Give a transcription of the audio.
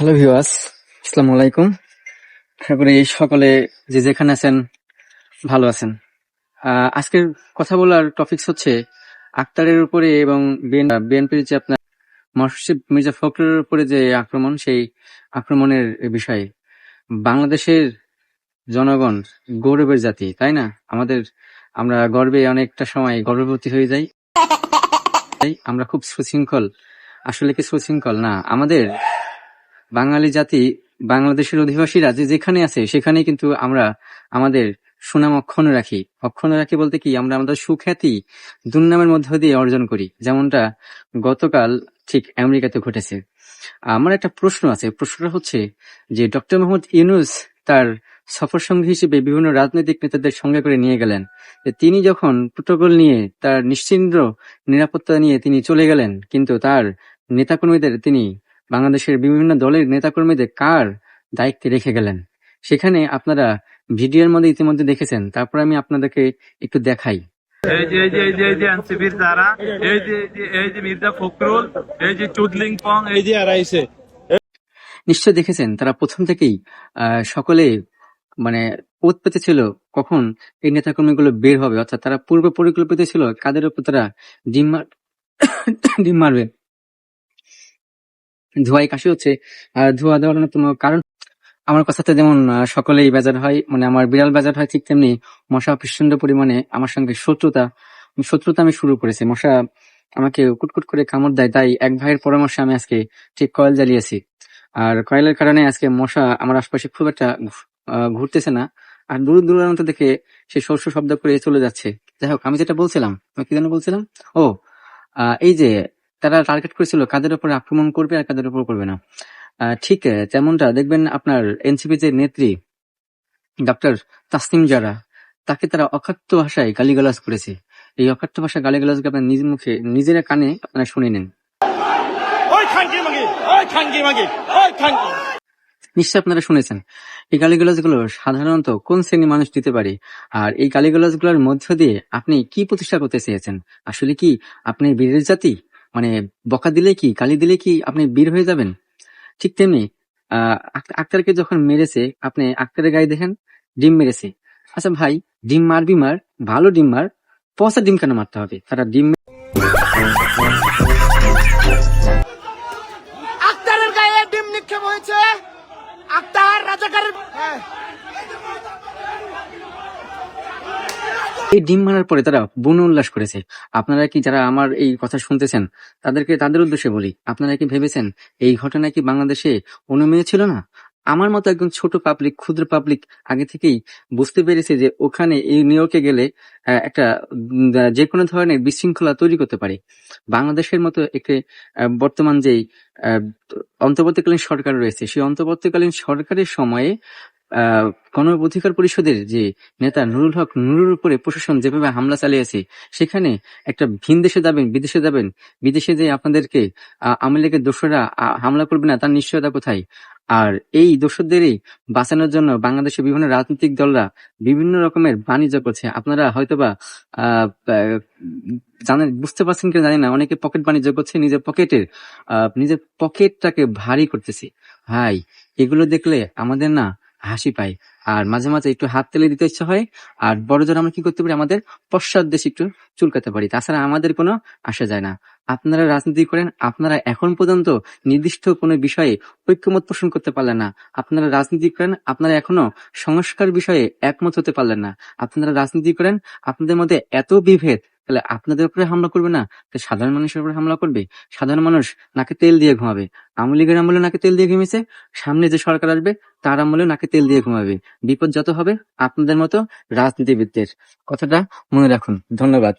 Hello viewers, আসসালামু আলাইকুম। আশা করি সকলে যে যেখানে আছেন ভালো আছেন। আজকের কথা বলার টপিকস হচ্ছে আক্তারের উপরে এবং বিএনপির যে আপনার মোর্শেদ মির্জা ফখরুলের উপরে যে আক্রমণ, সেই আক্রমণের বিষয়ে। বাংলাদেশের জনগণ গৌরবের জাতি, তাই না? আমরা গর্বে অনেকটা সময় গর্ভবতী হয়ে যাই। আমরা খুব সুশৃঙ্খল, আসলে কি সুশৃঙ্খল না? আমাদের বাঙালি জাতি, বাংলাদেশের অধিবাসীরা যে যেখানে আছে সেখানেই কিন্তু আমরা আমাদের সুনাম অক্ষুণ্ণ রাখি। অক্ষুণ্ণ রাখি বলতে কি, আমরা আমাদের সুখ্যাতি দুর্নামের মধ্য দিয়ে অর্জন করি, যেমনটা গতকাল ঠিক আমেরিকাতে ঘটেছে। আমার একটা প্রশ্ন আছে, প্রশ্নটা হচ্ছে যে ডক্টর মোহাম্মদ ইউনূস তার সফর সঙ্গী হিসেবে বিভিন্ন রাজনৈতিক নেতাদের সঙ্গে করে নিয়ে গেলেন। তিনি যখন প্রোটোকল নিয়ে, তার নিশ্চিন্ত নিরাপত্তা নিয়ে তিনি চলে গেলেন, কিন্তু তার নেতাকর্মীদের তিনি বাংলাদেশের বিভিন্ন দলের নেতাকর্মীদের কার দায়িত্বে রেখে গেলেন? সেখানে আপনারা ভিডিওর মধ্যে ইতিমধ্যে দেখেছেন, তারপর আমি আপনাদেরকে একটু দেখাই। এই যে এনসিপির যারা, এই যে মির্জা ফখরুল, এই যে চুদলিং পং, এই যে আড়াইছে। নিশ্চয় দেখেছেন, তারা প্রথম থেকেই সকলে মানে ওত পেতে ছিল কখন এই নেতাকর্মীগুলো বের হবে, অর্থাৎ তারা পূর্ব পরিকল্পিত ছিল কাদের উপর তারা ডিম মারবে। ধোঁয়ায় কাশি হচ্ছে, আর ধোঁয়া দেওয়ার অন্যতম কারণ আমার কথাতে যেমন সকলেই বেজার হয়, মানে আমার বিড়াল বেজার হয়, ঠিক তেমনি মশা প্রচন্ড পরিমাণে আমার সঙ্গে শত্রুতা আমি শুরু করেছি। মশা আমাকে কুটকুট করে কামড় দেয়, তাই এক ভাইয়ের পরামর্শে আমি আজকে ঠিক কয়েল জ্বালিয়েছি। আর কয়েলের কারণে আজকে মশা আমার আশপাশে খুব একটা ঘুরতেছে না, আর দূর দূরান্ত থেকে সে শস্য শব্দ করে চলে যাচ্ছে। যাই হোক, আমি যেটা বলছিলাম, আমি কি যেন বলছিলাম, ও এই যে তারা টার্গেট করেছিল কাদের উপর আক্রমণ করবে আর কাদের উপর করবে না। ঠিক যেমনটা দেখবেন আপনার এনসিপি যে নেত্রী ডক্টর তাসনিম জারা, তাকে তারা অকথ্য ভাষায় গালিগালাজ করেছে। এই অকথ্য ভাষা গালিগালাজকে আপনার নিজ মুখে নিজের কানে আপনারা শুনে নেন। নিশ্চয় আপনারা শুনেছেন। এই গালিগালাজগুলো সাধারণত কোন শ্রেণীর মানুষ দিতে পারে? আর এই গালিগালাজগুলোর মধ্য দিয়ে আপনি কি প্রতিষ্ঠা করতে চেয়েছেন? আসলে কি আপনি বীরের জাতি? মানে বকা দিলে কি, গালি দিলে কি আপনি বীর হয়ে যাবেন? ঠিক তেমনি আক্তারকে যখন মেরেছে, আপনি আক্তারের গায়ে দেখেন ডিম মেরেছে। আচ্ছা ভাই, ডিম মারবি মার, ভালো ডিম মার, পচা ডিম কেন মারতে হবে? তারা ডিম আক্তারের গায়ে ডিম নিক্ষেপ হয়েছে। আক্তার রাজাকারের এই ডিম মারার পরে তারা বন উল্লাস করেছে। আপনারা কি, যারা আমার এই কথা শুনতেছেন, তাদের উদ্দেশ্যে বলি, আপনারা কি ভেবেছেন এই ঘটনা কি বাংলাদেশে অনুমেয় ছিল না? আমার মতো একজন ছোট পাবলিক, ক্ষুদ্র পাবলিক আগে থেকেই বুঝতে পেরেছে যে ওখানে এই নিউ ইয়র্কে গেলে একটা যে কোনো ধরনের বিশৃঙ্খলা তৈরি করতে পারে। বাংলাদেশের মতো একটি বর্তমান যেই অন্তর্বর্তীকালীন সরকার রয়েছে, সেই অন্তর্বর্তীকালীন সরকারের সময়ে গণ অধিকার পরিষদের যে নেতা নুরুল হক নুরুর উপরে প্রশাসন যেভাবে হামলা চালিয়েছে, সেখানে একটা ভিন দেশে যাবেন, বিদেশে যে আপনাদেরকে আওয়ামী লীগের দোসররা হামলা করবে না, তার নিশ্চয়তা কোথায়? আর এই দোসরদেরই বাঁচানোর জন্য বাংলাদেশের বিভিন্ন রাজনৈতিক দলরা বিভিন্ন রকমের বাণিজ্য করছে। আপনারা হয়তোবা জানেন, বুঝতে পারছেন কিনা জানি না, অনেকে পকেট বাণিজ্য করছে, নিজের পকেটটাকে ভারী করতেছে। ভাই, এগুলো দেখলে আমাদের না হাসি পায়, আর মাঝে মাঝে একটু হাত তেলে দিতে ইচ্ছা হয়। আর বড় জোর আমরা কি করতে পারি, আমাদের পশ্চাৎ দেশে একটু চুলকাতে পারি, তাছাড়া আমাদের কোনো আসা যায় না। আপনারা রাজনীতি করেন, আপনারা এখন পর্যন্ত নির্দিষ্ট কোনো বিষয়ে ঐক্যমত পোষণ করতে পারলেন না। আপনারা রাজনীতি করেন, আপনারা এখনো সংস্কার বিষয়ে একমত হতে পারলেন না। আপনারা রাজনীতি করেন, আপনাদের মধ্যে এত বিভেদ, তাহলে আপনাদের উপরে হামলা করবে না, সাধারণ মানুষের উপরে হামলা করবে? সাধারণ মানুষ নাকে তেল দিয়ে ঘুমাবে। আওয়ামী লীগের আমলে নাকে তেল দিয়ে ঘুমিয়েছে, সামনে যে সরকার আসবে তার আমলে নাকে তেল দিয়ে ঘুমাবে। বিপদ যত হবে আপনাদের মতো রাজনীতিবিদদের। কথাটা মনে রাখুন। ধন্যবাদ।